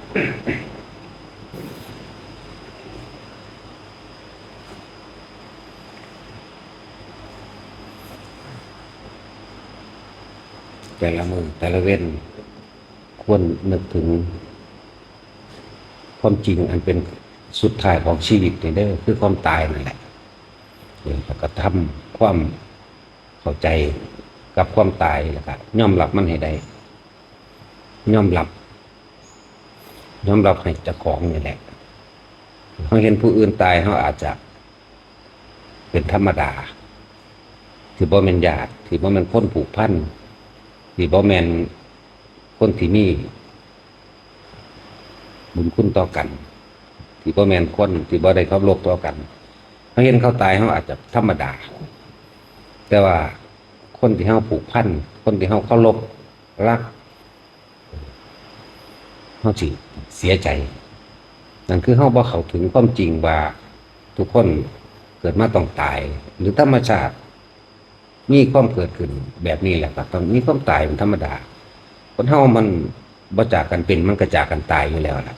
แต่ละมือแต่ละเว้นควรนึกถึงความจริงอันเป็นสุดท้ายของชีวิตนี่เด้อคือความตายนั่นแหละแล้วก็ทำความเข้าใจกับความตายแล้วก็ยอมรับมันให้ได้ยอมรับให้เจ้าของนี่แหละเขาเห็นผู้อื่นตายเขาอาจจะเป็นธรรมดาที่บ่แม่นญาติที่บ่แม่นคนผูกพันที่บ่แม่นคนที่มีบุญคุณต่อกันที่บ่แม่นคนที่บ่ได้เคารพต่อกันเขาเห็นเขาตายเขาอาจจะธรรมดาแต่ว่าคนที่เขาผูกพันคนที่เขาเคารพรักเขาสิเสียใจนั่นคือเขาบ่เข้าถึงความจริงว่าทุกคนเกิดมาต้องตายหรือธรรมชาติมีความเกิดขึ้นแบบนี้แหละครับต้องมีความตายเป็นธรรมดาคนเฮามันบ่จากกันเป็นมันก็จากกันตายอยู่แล้วล่ะ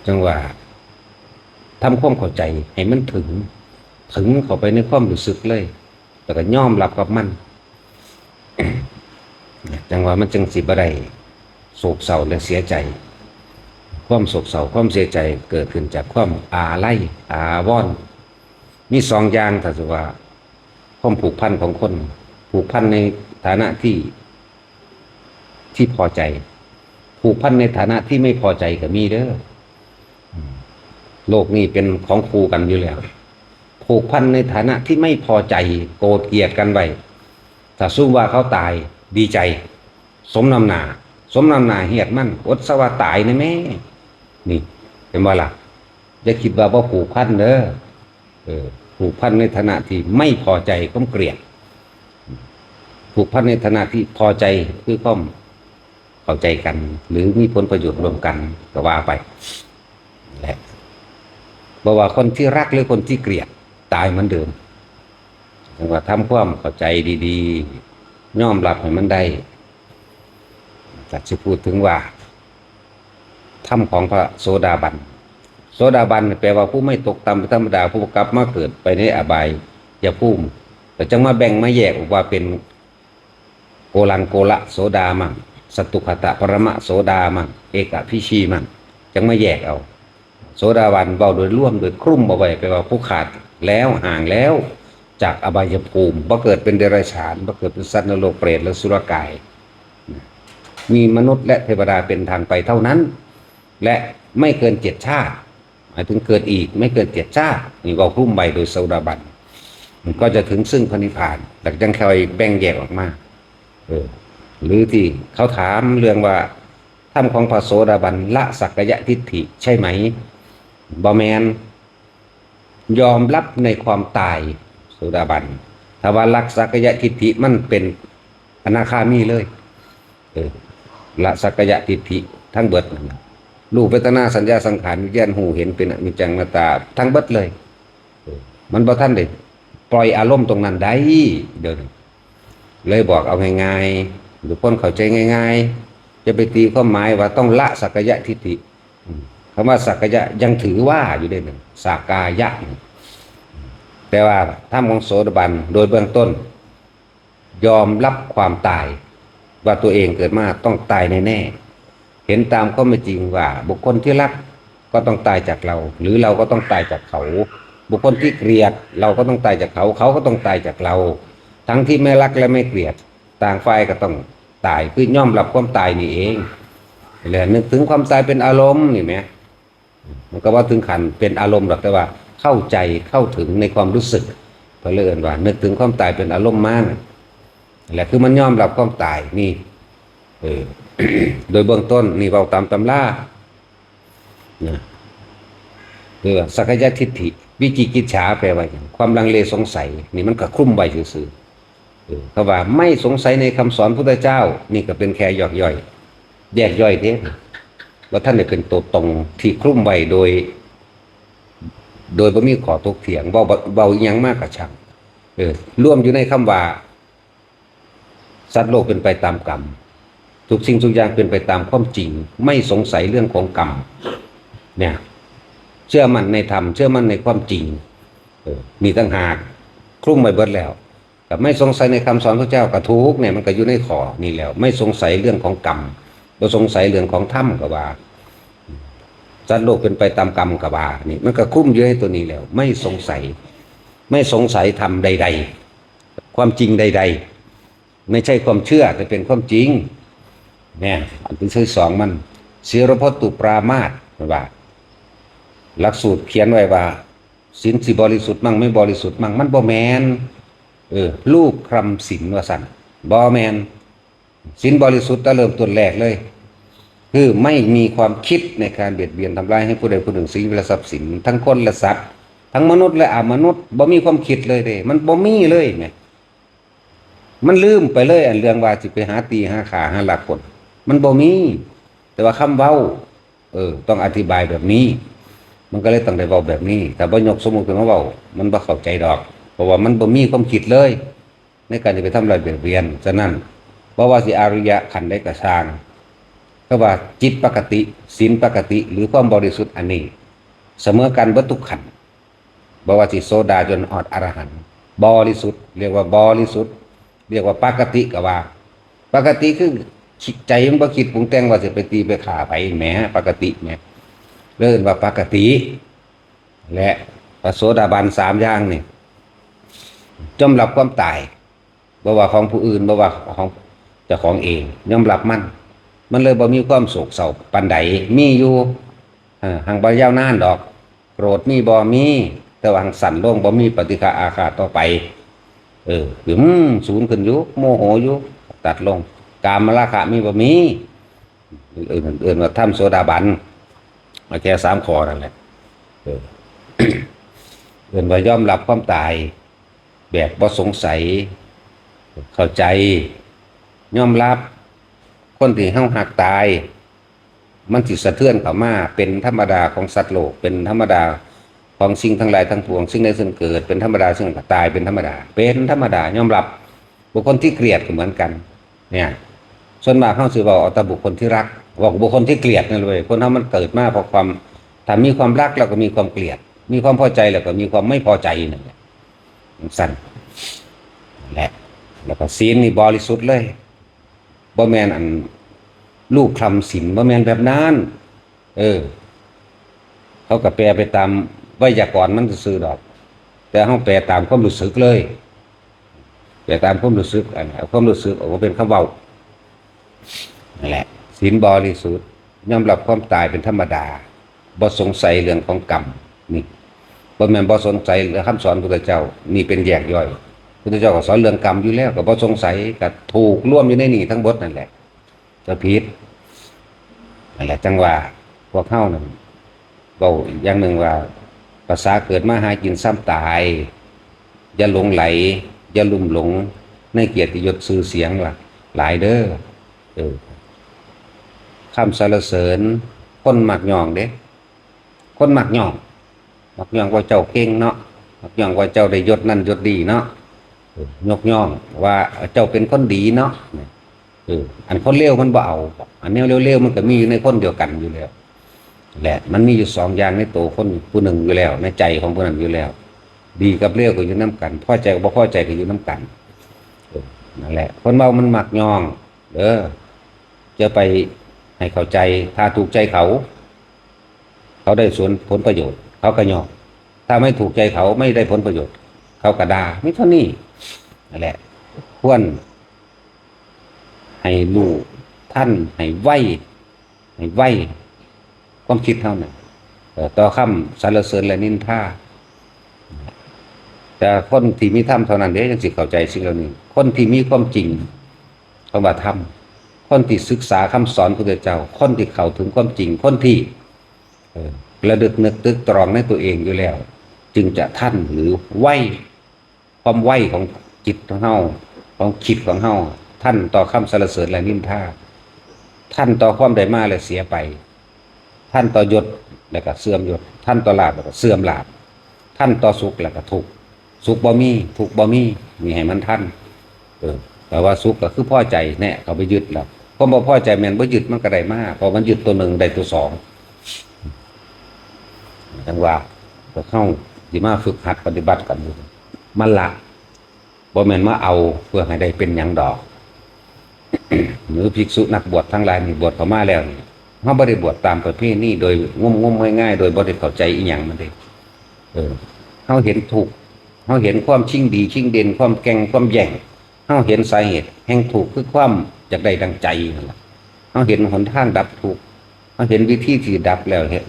จังว่าทำความเข้าใจให้มันถึงเข้าไปในความรู้สึกเลยแล้วก็ยอมรับกับมัน จังว่ามันจึงสิบ่ได้โศกเศร้าและเสียใจความโศกเศร้าความเสียใจเกิดขึ้นจากความอาลัยอาวรณ์มีสองอย่างถ้าสิว่าความผูกพันของคนผูกพันในฐานะที่พอใจผูกพันในฐานะที่ไม่พอใจก็มีเด้อโลกนี้เป็นของคู่กันอยู่แล้วผูกพันในฐานะที่ไม่พอใจโกรธเกลียดกันไว้ถ้าสู้ว่าเขาตายดีใจสมน้ำหน้าเหียดมั่นอดสว่าตายนะแม่นี่เป็นว่าล่ะอย่าคิดว่าผูกพันเด้อผูกพันในฐานะที่ไม่พอใจก็เกลียดผูกพันในฐานะที่พอใจคือก็เข้าใจกันหรือมีผลประโยชน์ร่วมกันก็ว่าไปแหละบอกว่าคนที่รักหรือคนที่เกลียดตายเหมือนเดิมถึงว่าทำความเข้าใจดีๆยอมรับให้มันได้จะพูดถึงว่าธรรมของพระโสดาบันแปลว่าผู้ไม่ตกต่ำเป็นธรรมดาผู้กลับมาเกิดไปในอบายอย่าพุ่มแต่จังมาแบ่งมาแยกออกว่าเป็นโกลังโกละโสดามั่งสัตตุขตะปรมะโสดามั่งเอกพิชีมั่งจังมาแยกเอาโสดาบันเบาโดยร่วมโดยคลุ้มเอาไว้แปลว่าผู้ขาดแล้วห่างแล้วจากอบายภูมิบ่เกิดเป็นเดรัจฉานบ่เกิดเป็นสัตว์นรกเปรตและสุรกายมีมนุษย์และเทวดาเป็นทางไปเท่านั้นและไม่เกิน7 ชาติหมายถึงเกิดอีกไม่เกิน7 ชาตินี่ก็คลุ้มไปโดยโสดาบันมันก็จะถึงซึ่งพระนิพพานแต่ยังคอยแบ่งแยกออกมาหรือที่เขาถามเรื่องว่าธรรมของพระโสดาบันละสักกายทิฏฐิใช่ไหมบ่แม่นยอมรับในความตายโสดาบันถ้าว่าละสักกายทิฏฐิมันเป็นอนาคามีเลยละสักกายทิฏฐิทั้งเบิดรูปเวทนาสัญญาสังขารวิญญาณหูเห็นเป็นอนิจจังอนัตตาทั้งเบิดเลยมันบ่ท่านได้ปล่อยอารมณ์ตรงนั้นได้เดี๋ยวเลยบอกเอาง่ายๆหรือคนเข้าใจง่ายๆจะไปตีความหมายว่าต้องละสักกายทิฏฐิคำว่าสักกายะยังถือว่าอยู่ได้หนึ่งสักกายะแต่ว่าธรรมของโสดาบันโดยเบื้องต้นยอมรับความตายว่าตัวเองเกิดมาต้องตายแน่ๆเห็นตามข้อไม่จริงว่าบุคคลที่รักก็ต้องตายจากเราหรือเราก็ต้องตายจากเขาบุคคลที่เกลียดเราก็ต้องตายจากเขาเขาก็ต้องตายจากเราทั้งที่ไม่รักและไม่เกลียดต่างฝ่ายก็ต้องตายคือยอมรับความตายนี่เองเลยนึกถึงความตายเป็นอารมณ์นี่ไหมมันก็ว่าถึงขันเป็นอารมณ์หรอกแต่ว่าเข้าใจเข้าถึงในความรู้สึกเพราะเรื่องว่านึกถึงความตายเป็นอารมณ์มากแหละคือมันยอมรับความตายนี่ โดยเบื้องต้นนี่เราตามตำรานะคือสักกายทิฏฐิวิจิกิจฉาแปลว่าอย่างความลังเลสงสัยนี่มันก็คลุ้มใบซื่อๆเขาว่าไม่สงสัยในคำสอนพุทธเจ้านี่ก็เป็นแค่ย่อยแยกย่อยเท่ว่าท่านเนี่ยเป็นตัวตรงที่คลุ้มใบโดยบ่มีขอตกเถียงเบายังมากกว่าช่างร่วมอยู่ในคำว่าสัตว์โลกเป็นไปตามกรรม ทุกสิ่งทุกอย่างเป็นไปตามความจริงไม่สงสัยเรื่องของกรรมเนี่ยเชื่อมั่นในธรรมเชื่อมั่นในความจริงมีตั้งหากคลุ้มไปเบิดแล้วกับไม่สงสัยในคำสอนพระเจ้ากับทุกเนี่ยมันก็อยู่ในข้อนี่แล้วไม่สงสัยเรื่องของกรรมบ่สงสัยเรื่องของธรรมกับว่าสัตว์โลกเป็นไปตามกรรมกับว่านี่มันก็คุ้มอยู่ในตัวนี้แล้วไม่สงสัยธรรมใดๆความจริงใดๆไม่ใช่ความเชื่อแต่เป็นความจริงเนี่ยอันเป็นชื่อสองมันศีลพจตุปรามาสว่าหลักสูตรเขียนไว้ว่าศีลสิบริสุทธิ์มั่งไม่บริสุทธิ์มั่งมันบ่แมนลูกคำศีลว่าสั่นบ่แมนศีลบริสุทธิ์ตั้งเริ่มต้นแรกเลยคือไม่มีความคิดในการเบียดเบียนทำลายให้ผู้ใดผู้หนึ่งสิ่งและทรัพย์สินทั้งคนและสัตว์ทั้งมนุษย์และอมนุษย์บ่มีความคิดเลยเด้มันบ่มีเลยไงมันลืมไปเลยอันเรื่องว่าสิไปหาตีหาขาหาหลักคนมันบ่มีแต่ว่าคำเว้าต้องอธิบายแบบนี้มันก็เลยต้องได้เว้าแบบนี้แต่บ่ยกสมมุติขึ้นมาเว้ามันบ่เข้าใจดอกเพราะว่ามันบ่มีความคิดเลยในการจะไปทำลายเบียดเบียนฉะนั้นเพราะว่าสิอริยะขันธ์ได้กระชางก็ว่าจิตปกติศีลปกติหรือความบริสุทธิ์อันนี้เสมอกันเบิดทุกขันธ์บ่ว่าสิโสดาจนอดอรหันต์บริสุทธิ์เรียกว่าบริสุทธิ์เรียกว่าปกติก็ว่าปกติคือใจมันบ่คิดปรุงแต่งว่าสิไปตีไปฆ่าไปแหมปกติแหมเริ่มว่าปกติและพระโสดาบัน3อย่างนี่ยอมรับความตายบ่ว่าของผู้อื่นบ่ว่าของเจ้าของเองยอมรับมันเลยบ่มีความโศกเศร้าปานใดมีอยู่หังบ่ยาวนานดอกโกรธมีบ่มีแต่ว่าหังสั่นลงบ่มีปฏิฆาอาฆาตต่อไปคือศูนย์ขึ้นอยู่โมโหอยู่ตัดลงกามราคะมีบ่มีอื่นว่าทำโสดาบันมาแค่3ข้อนั่นแหละอื่นว่ายอมรับความตายแบบบ่สงสัยเข้าใจยอมรับคนที่เฮาหักตายมันสิสะเทือนเข้ามาเป็นธรรมดาของสัตว์โลกเป็นธรรมดาของสิ่งทั้งหลายทั้งปวงซึ่งได้ซึ่งเกิดเป็นธรรมดาซึ่งตายเป็นธรรมดายอมรับบุคคลที่เกลียดก็เหมือนกันเนี่ยส่วนมากเฮาสิเว้าเอาแต่บุคคลที่รักบอกบุคคลที่เกลียดนั่นเลยคนเฮามันเกิดมาเพราะความถ้ามีความรักแล้วก็มีความเกลียดมีความพอใจแล้วก็มีความไม่พอใจนั่นแหละสั่นแล้วก็ศีลนี่บริสุทธิ์เลยบ่แม่นอันลูกคำศีลบ่แม่นแบบนั้นเขาก็แปลไปตามไวยากรณ์มันซื่อดอกแต่เฮาแปลตามความรู้สึกเลยแปลตามความรู้สึกความรู้สึกออกมาเป็นคำเว้านั่นแหละศีลบริสุทธิ์ยอมรับความตายเป็นธรรมดาบ่สงสัยเรื่องของกรรมนี่บ่แม่นบ่สงสัยคำสอนพระพุทธเจ้านี่เป็นแยกย่อยพระพุทธเจ้าก็สอนเรื่องกรรมอยู่แล้วก็บ่สงสัยก็ถูกร่วมอยู่ในนี่ทั้งหมดนั่นแหละจะผิดนั่นแหละจังว่าพวกเฮานั่นเว้าอย่างหนึ่งว่าภาษาเกิดมาหากินซ้ำตายอย่าหลงไหลอย่าลุ่มหลงในเกียรติยศชื่อเสียงล่ะหลายเด้อคำสรรเสริญคนมักย่องเด้คนมักย่องว่าเจ้าเก่งเนาะมักย่องว่าเจ้าได้ยศนั่นยศดีเนาะยกย่องว่าเจ้าเป็นคนดีเนาะอันคนเลวมันบ่เอาอันแนวเลวๆมันก็มีอยู่ในคนเดียวกันอยู่แล้วแหละมันมีอยู่2อย่างในตัวคนผู้หนึ่งอยู่แล้วในใจของผู้นั้นอยู่แล้วดีกับเลวก็อยู่น้ำกันพอใจกับบ่พอใจก็อยู่น้ำกันนั่นแหละคนเมามันมักย่องจะไปให้เข้าใจถ้าถูกใจเขาได้ผลประโยชน์เขาก็ย่องถ้าไม่ถูกใจเขาไม่ได้ผลประโยชน์เขาก็ด่าไม่เท่านี้นั่นแหละควรให้รู้ท่านให้ไว้ความคิดเท่านั้นต่อคำสรรเสริญและนินทาแต่คนที่มีธรรมเท่านั้นเด้ยังสิเข้าใจสิ่งเหล่านี้คนที่มีความจริงคำว่าธรรมคนที่ศึกษาคำสอนพระพุทธเจ้าคนที่เข้าถึงความจริงคนที่ระลึกนึกตึกตรองในตัวเองอยู่แล้วจึงจะท่านหรือไหวความไหวของจิตของเฮาของคิดของเฮาท่านต่อคำสรรเสริญและนินทาท่านต่อความได้มาและเสียไปท่านต่อยศแล้วก็เสื่อมยศท่านต่อลาภแล้วก็เสื่อมลาภท่านต่อสุขแล้วก็ทุกข์สุขบ่มีทุกข์บ่มีให้มันท่านแต่ว่าสุขก็คือพอใจแน่เขาไปยึดแล้วพ ความบ่พอใจแม่นบ่ยึดมันก็ได้มาเพราะมันยึดตัวหนึ่งได้ตัวสองจังว่าก็เข้าสิมาฝึกหัดปฏิบัติกันอยู่มันละบ่แม่นมาเอาเพื่อให้ได้เป็นหยังดอก หรือภิกษุนักบวชทั้งหลายนี่บวชเข้ามาแล้วนี่เฮาบ่ได้บวชตามประเพณีโดยงมๆง่ายๆโดยบ่ได้เข้าใจอีหยังมันเด้เฮาเห็นถูกเฮาเห็นความชิงดีชิงเด่นความแกร่งความแย่งเฮาเห็นสาเหตุแห่งถูกคือความอยากได้ดังใจนั่นล่ะเฮาเห็นหนทางดับทุกข์เฮาเห็นวิธีที่ดับแล้วเฮ็ด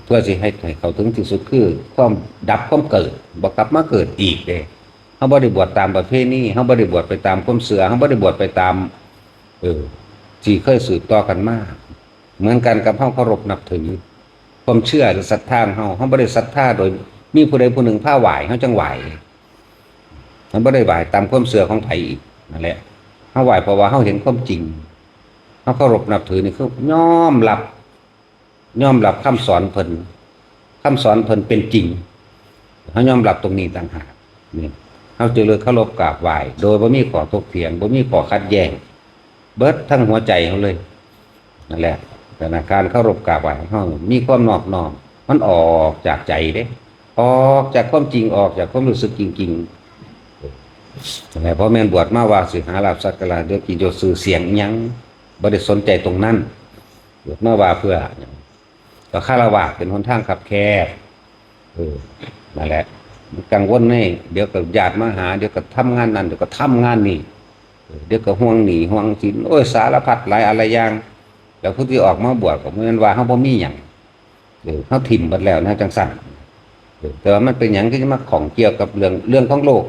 เพื่อสิให้เขาถึงที่สุดคือความดับความเกิดบ่กลับมาเกิดอีกเด้เฮาบ่ได้บวชตามประเพณีเฮาบ่ได้บวชไปตามความเชื่อเฮาบ่ได้บวชไปตามที่เคยสืบต่อกันมาเหมือนกันกับเฮาเคารพนับถือความเชื่อหรือศรัทธาเฮาบ่ได้ศรัทธาโดยมีผู้ใดผู้หนึ่งพาไหว้เฮาจังไหว้มันบ่ได้ไหว้ตามความเชื่อของไผอีกนั่นแหละเฮาไหว้เพราะว่าเฮาเห็นความจริงเฮาเคารพนับถือนี่คือยอมรับคำสอนเพิ่นคำสอนเพิ่นเป็นจริงเฮายอมรับตรงนี้ต่างหากนี่เฮาจะเลยเคารพกราบไหว้โดยบ่มีข้อถกเถียงบ่มีข้อขัดแย้งเบิดทั้งหัวใจเฮาเลยนั่นแหละแต่การเคารพกราบไหว้ของเฮามีความนอบน้อมมันออกจากใจเด้ออกจากความจริงออกจากความรู้สึกจริงๆนั่นแหละเพราะแม่นบวชมาว่าสิหาลาภสักการะเดี๋ยวกินโยชื่อเสียงหยังบ่ได้สนใจตรงนั้นบวชมาว่าเพื่อก็คารวะเป็นหนทางคับแคบนั่นแหละกังวลนี่เดี๋ยวก็ญาติมาหาเดี๋ยวก็ทำงานนั้นเดี๋ยวก็ทำงานนี้เดี๋ยวก็ห่วงหนี้ห่วงสินโอ้ยสารพัดหลายอะไรอย่างแล้วผู้ที่ออกมาบวชก็เหมือนว่าเฮาบ่มีหยังเฮาถิ่มหมดแล้วนะจังซั่นแต่ว่ามันเป็นหยังที่จะมาของเกี่ยวกับเรื่องของโลก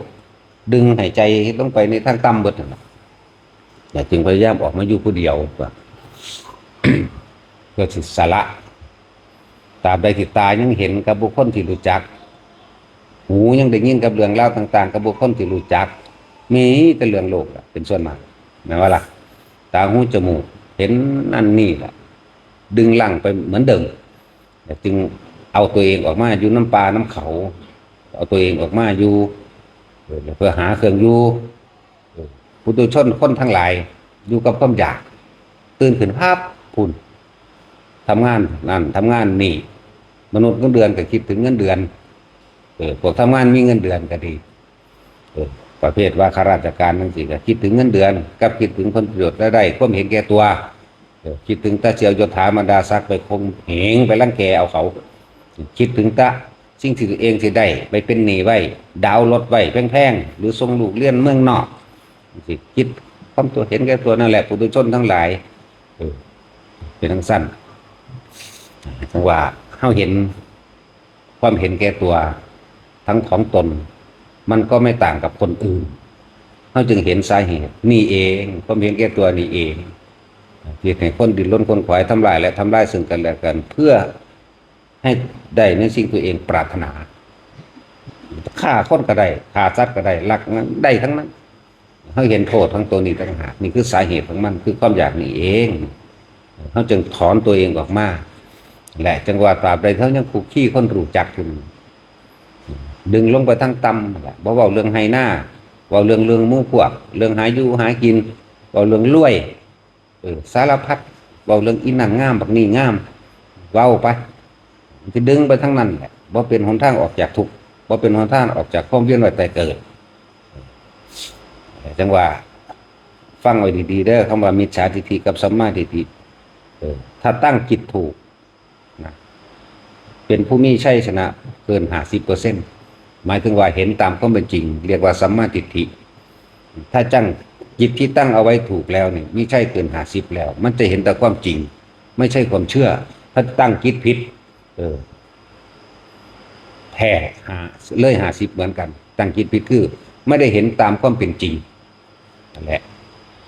ดึงให้ใจลงไปในทางต่ำเบิดนั่นน่ะแต่จึงพยายามออกมาอยู่ผู้เดียวว่า เพื่อสิสละตราบใดที่ตายังเห็นกับบุคคลที่รู้จักหูยังได้ยินกับเรื่องเล่าต่างๆกับบุคคลที่รู้จักมีแต่เรื่องโลกเป็นส่วนมากแม้ว่าล่ะตาหูจมูกเห็นนั่นนี่ล่ะดึงลั่งไปเหมือนเดิมแต่จึงเอาตัวเองออกมาอยู่น้ำปลาน้ำเขาเอาตัวเองออกมาอยู่เพื่อหาเครื่องอยู่ปุถุชนคนทั้งหลายอยู่กับความอยากตื่นขึ้นภาพพุ่นทำงานนั่นทำงานนี่มนุษย์เงินเดือนก็คิดถึงเงินเดือนพวกทำงานมีเงินเดือนก็ดีประเภทว่าข้าราชการนั่นสิก็คิดถึงเงินเดือนกับคิดถึงผลประโยชน์ได้ความเห็นแก่ตัวคิดถึงตาเจียวยศถาบรรดาศักดิ์ไปคงเหงไปรังแกเอาเขาคิดถึงตาสิ่งที่ตัวเองสิได้ไปเป็นหนี้ไว้ดาวรถไว้แพงๆหรือส่งลูกเรียนเมืองนอกสิคิดความตัวเห็นแก่ตัวนั่นแหละปุถุชนทั้งหลายเป็นทั้งสั้นเพราะว่าเขาเห็นความเห็นแก่ตัวทั้งของตนมันก็ไม่ต่างกับคนอื่นเขาจึงเห็นสาเหตุนี่เองความเห็นแก่ตัวนี่เองที่ให้คนดิ้นรนคนขวายทำลายและทำลายซึ่งกันและกันเพื่อให้ได้ในสิ่งตัวเองปรารถนาฆ่าคนก็ได้ฆ่าสัตว์ก็ได้ลักนั้นได้ทั้งนั้นเขาเห็นโทษทั้งตัวนี้ต่างหากนี่คือสาเหตุของมันคือความอยากนี่เองเขาจึงถอนตัวเองออกมาและจังหวะตราบใดเขายังคุกขี้คนรู้จักอยู่ดึงลงไปทั้งต่ำแหละบ่เว้าเรื่องไฮหน้าเว้าเรื่องหมู่พวกเรื่องหาอยู่หากินเว้าเรื่องรวยสารพัดเว้าเรื่องอีนั่นงามบักนี่งามเว้าไปจะดึงไปทั้งนั้นแหละบ่เป็นหนทางออกจากทุกข์บ่เป็นหนทางออกจากความเวียนว่ายตายเกิดจังหวะฟังไว้ดีๆเด้อคำว่ามิจฉาทิฏฐิกับสัมมาทิฏฐิถ้าตั้งจิตถูกนะเป็นผู้มีชัยชนะเกิน 50% หมายถึงว่าเห็นตามความเป็นจริงเรียกว่าสัมมาทิฏฐิถ้าจิตที่ตั้งเอาไว้ถูกแล้วนี่มีชัยเกิน 50แล้วมันจะเห็นแต่ความจริงไม่ใช่ความเชื่อถ้าตั้งจิตผิดแพ้เลย50เหมือนกันตั้งจิตผิดคือไม่ได้เห็นตามความเป็นจริงนั่นแหละ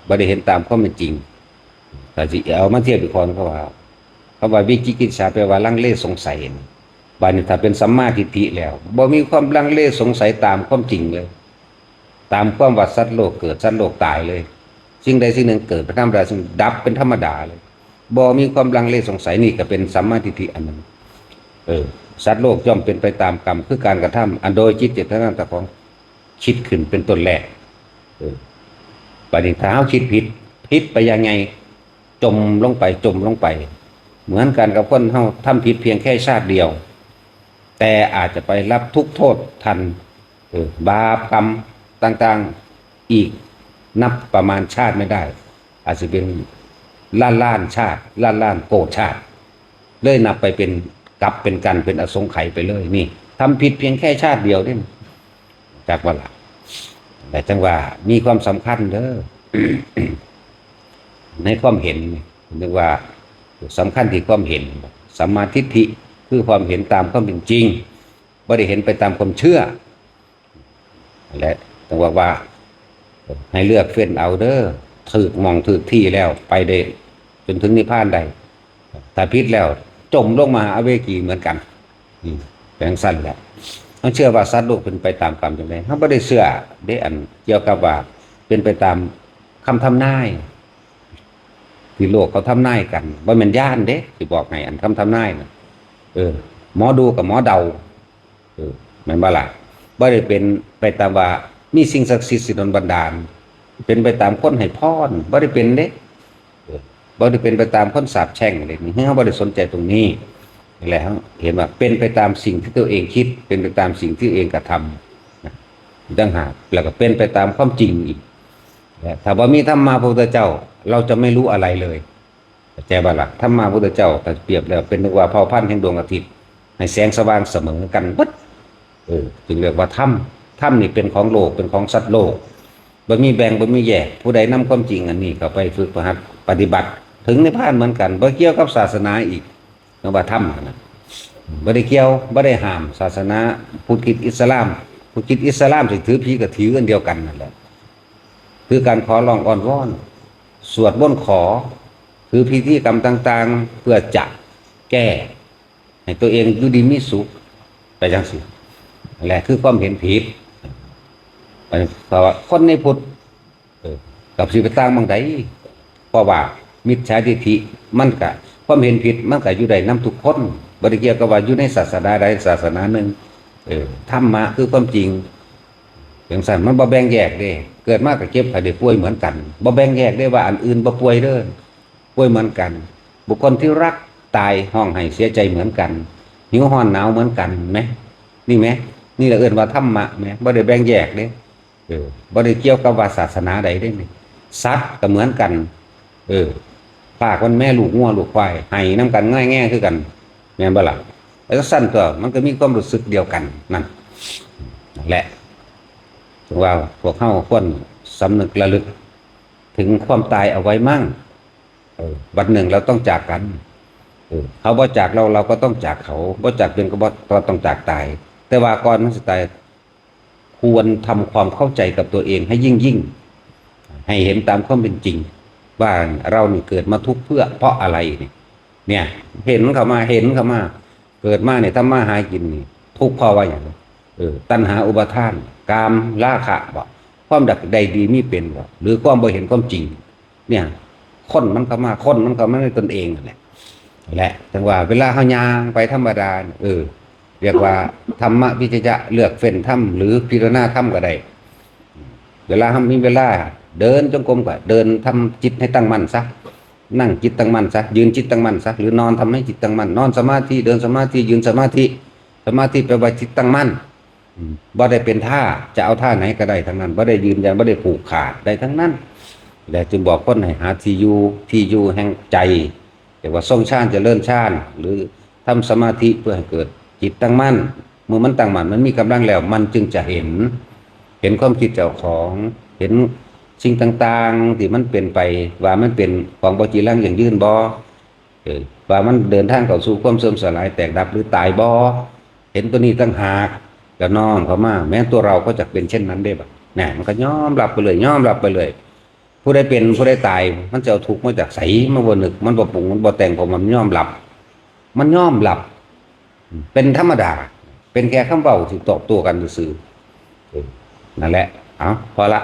ไม่ได้เห็นตามความเป็นจริงแต่สิเอามาเทียบอีกคนเขาว่าวิจิกิจฉาแปลว่าลังเลสงสัยบาดนี้ถ้าเป็นสัมมาทิฏฐิแล้วบ่มีความลังเลสงสัยตามความจริงเลยตามความว่าสัตว์โลกเกิดสัตว์โลกตายเลยสิ่งใดสิ่งหนึ่งเกิดเป็นธรรมดาสิ่งดับเป็นธรรมดาเลยบ่มีความลังเลสงสัยนี่ก็เป็นสัมมาทิฏฐิอันนั้นสัตว์โลกย่อมเป็นไปตามกรรมคือการกระทำอันโดยจิตเจตนาของคิดขึ้นเป็นต้นแรกปฏิท้าคิดผิด ผิดไปยังไงจมลงไปจมลงไปเหมือนกันกับคนเฮาทำผิดเพียงแค่ชาติเดียวแต่อาจจะไปรับทุกโทษทันบาปกรรมต่างๆอีกนับประมาณชาติไม่ได้อาจจะเป็นล้านชาติล้านโกรธชาติเลยนับไปเป็นกลับเป็นกันเป็นอสงไขยไปเลยนี่ทำผิดเพียงแค่ชาติเดียวนี่จากว่าละแต่จังว่ามีความสำคัญเด้อ ในความเห็นนึกว่าสำคัญที่ความเห็นสัมมาทิฏฐิคือความเห็นตามความเป็นจริงไม่ได้เห็นไปตามความเชื่อและต้องบอกว่าให้เลือกเฟ้นเอาเด้อถือมองถือที่แล้วไปได้จนถึงนิพพานได้ถ้าพิษแล้วจมลงมาอเวกีเหมือนกันแปลงสั้นแหละต้องเชื่อว่าสัตว์โลกเป็นไปตามกรรมอย่างไรเขาไม่ได้เชื่อได้อันเกี่ยวกับว่าเป็นไปตามคำทำนายที่โลกเขาทำนายกันว่ามันย่านเด้ที่บอกไงอันคำทำนายนะหมอดูกับหมอเดามันบ้าละบ่ได้เป็นไปตามว่ามีสิ่งศักดิ์สิทธิ์สิดลบันดาลเป็นไปตามคนให้พรบ่ได้เป็นเด้บ่ได้เป็นไปตามคนสาปแช่งอะไรนี่เขาบ่ได้สนใจตรงนี้แล้วเห็นว่าเป็นไปตามสิ่งที่ตัวเองคิดเป็นไปตามสิ่งที่ตัวเองกระทำดังหากแล้วก็เป็นไปตามความจริงอีกถ้าบ่มีธรรมะพระพุทธเจ้าเราจะไม่รู้อะไรเลยแจ้บาลักธรรมะพระพุทธเจ้าแต่เปรียบแล้วเป็นนึกว่าเผ่าพันธุ์แห่งดวงอาทิตย์ให้แสงสว่างเสมอกันปึ๊ดจึงเรียกว่าธรรมนี่เป็นของโลกเป็นของสัตว์โลกบ่มีแบ่งบ่มีแยกผู้ใดนำความจริงอันนี้เข้าไปฝึกปฏิบัติถึงนิพพานเหมือนกันบ่เกี่ยวกับศาสนาอีกเรียกว่าธรรมนะบ่ได้เกี่ยวบ่ได้ห้ามศาสนาพุทธคริสต์อิสลามพุทธคริสต์อิสลามสิถือผีก็ถือกันเดียวกันนั่นแหละคือการขอร้องอ้อนวอนสวดมนต์ขอคือพิธีกรรมต่างๆเพื่อจะแก้ให้ตัวเองอยู่ดีมีสุขไปจังสิแหละคือความเห็นผิดเพราะว่าคนในพุทธกับสิไปต่างบางใดเพราะว่ามิจฉาทิฏฐิมันก็ความเห็นผิดมันก็อยู่ได้นำทุกคนบ่ได้เกี่ยวกับว่าอยู่ในศาสนาใดศาสนาหนึ่งธรรมะคือความจริงอย่างสั่นมันบ่แบ่งแยกเด้เกิดมาก็เจ็บไข้ได้ป่วยเหมือนกันบ่แบ่งแยกได้ว่าอันอื่นบ่ป่วยเด้อป่วยเหมือนกันบุคคลที่รักตายห้องไห้เสียใจเหมือนกันหิวร้อนหนาวเหมือนกันไหมนี่ไหมนี่เราเอิ้นว่าธรรมะไหมบ่ได้แบ่งแยกเด้บ่ได้เกี่ยวกับว่าศาสนาใดได้นี่สัตว์ก็เหมือนกันปากมันแม่ลูกงัวลูกควายไห้น้ำกันง่ายแง่คือกันแม่นบ่ล่ะแล้วสั้นก็มันก็มีความรู้สึกเดียวกันนั่นแหละว่าพวกเขาควรสำนึกระลึกถึงความตายเอาไว้มั่งวันหนึ่งเราต้องจากกันเขาบ่จากเราเราก็ต้องจากเขาบ่จากเป็นก็บ่เราต้องจากตายแต่ว่าก่อนมันจะตายควรทำความเข้าใจกับตัวเองให้ยิ่งให้เห็นตามความเป็นจริงว่าเรานี่เกิดมาทุกข์เพื่อเพราะอะไรเนี่ยเห็นเขามาเกิดมาเนี่ยทำมาหากินนี่ทุกข์เพราะว่าอย่างตัณหาอุปาทานกามราคะบ่ความดักใดดีมีเป็นบ่หรือความบ่เห็นความจริงเนี่ยคนมันเข้ามาในตนเองนั่นแหละจังว่าเวลาเฮาย่างไปธรรมดาเรียกว่าธรรมะวิจจะเลือกเฟ้นธรรมหรือพิจารณาธรรมก็ได้เวลามีเวลาเดินจงกรมก็เดินทำจิตให้ตั้งมั่นซะนั่งจิตตั้งมั่นซะยืนจิตตั้งมั่นซะหรือนอนทำให้จิตตั้งมั่นนอนสมาธิเดินสมาธิยืนสมาธิแปลว่าจิตตั้งมั่นบ่ได้เป็นท่าจะเอาท่าไหนก็ได้ทั้งนั้นบ่ได้ยืนยันบ่ได้ผูกขาดได้ทั้งนั้นแต่จึงบอกคนให้หาที่อยู่แห่งใจเรียกว่าทรงฌานเจริญฌานหรือทำสมาธิเพื่อให้เกิดจิตตั้งมั่นเมื่อมันตั้งมั่นมันมีกำลังแล้วมันจึงจะเห็นความคิดเจ้าของเห็นสิ่งต่างๆที่มันเป็นไปว่ามันเป็นของบ่จีรังอย่างยืนบ่ว่ามันเดินทางเข้าสู่ความเสื่อมสลายแตกดับหรือตายบ่เห็นตัวนี้ตั้งหากก็น้อมเข้ามาแม้ตัวเราก็จะเป็นเช่นนั้นได้บ่เนี่ยมันก็ยอมรับไปเลยผู้ใดเป็นผู้ใดตายมันจะเอาทุกข์มาจากไสมาบ่นึกมันบ่ปรุงมันบ่แต่งเพราะมันยอมรับเป็นธรรมดาเป็นแค่คำเว้าที่ตอบโต้กันซื่อนั่นแหละเอาพอละ